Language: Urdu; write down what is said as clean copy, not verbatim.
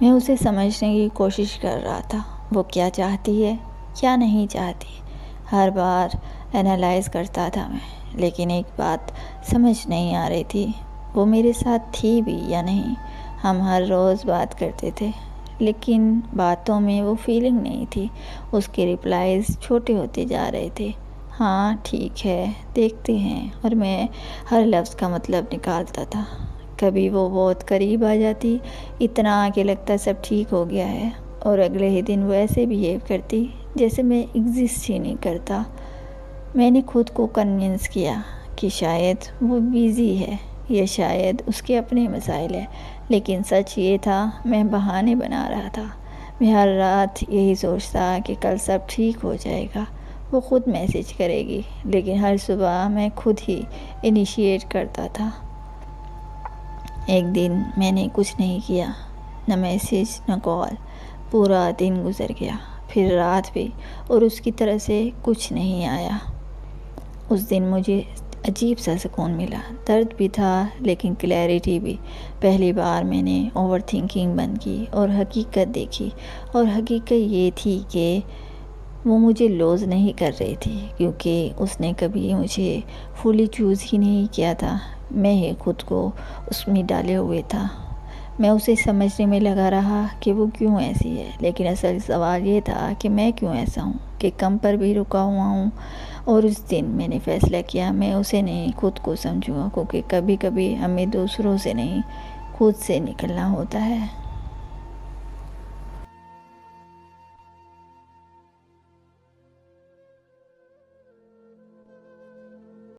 میں اسے سمجھنے کی کوشش کر رہا تھا، وہ کیا چاہتی ہے، کیا نہیں چاہتی، ہر بار انالائز کرتا تھا میں، لیکن ایک بات سمجھ نہیں آ رہی تھی، وہ میرے ساتھ تھی بھی یا نہیں۔ ہم ہر روز بات کرتے تھے، لیکن باتوں میں وہ فیلنگ نہیں تھی۔ اس کے ریپلائز چھوٹے ہوتے جا رہے تھے، ہاں ٹھیک ہے، دیکھتے ہیں، اور میں ہر لفظ کا مطلب نکالتا تھا۔ کبھی وہ بہت قریب آ جاتی، اتنا کہ لگتا سب ٹھیک ہو گیا ہے، اور اگلے ہی دن وہ ایسے بیہیو کرتی جیسے میں ایگزسٹ ہی نہیں کرتا۔ میں نے خود کو کنونس کیا کہ شاید وہ بیزی ہے یا شاید اس کے اپنے مسائل ہیں، لیکن سچ یہ تھا میں بہانے بنا رہا تھا۔ میں ہر رات یہی سوچتا کہ کل سب ٹھیک ہو جائے گا، وہ خود میسج کرے گی، لیکن ہر صبح میں خود ہی انیشیٹ کرتا تھا۔ ایک دن میں نے کچھ نہیں کیا، نہ میسج نہ کال، پورا دن گزر گیا، پھر رات بھی، اور اس کی طرف سے کچھ نہیں آیا۔ اس دن مجھے عجیب سا سکون ملا، درد بھی تھا لیکن کلیئرٹی بھی۔ پہلی بار میں نے اوور تھنکنگ بند کی اور حقیقت دیکھی، اور حقیقت یہ تھی کہ وہ مجھے لوز نہیں کر رہی تھی، کیونکہ اس نے کبھی مجھے فلی چوز ہی نہیں کیا تھا، میں ہی خود کو اس میں ڈالے ہوئے تھا۔ میں اسے سمجھنے میں لگا رہا کہ وہ کیوں ایسی ہے، لیکن اصل سوال یہ تھا کہ میں کیوں ایسا ہوں، کہ کم پر بھی رکا ہوا ہوں۔ اور اس دن میں نے فیصلہ کیا میں اسے نہیں، خود کو سمجھوں گا، کیونکہ کبھی کبھی ہمیں دوسروں سے نہیں، خود سے نکلنا ہوتا ہے۔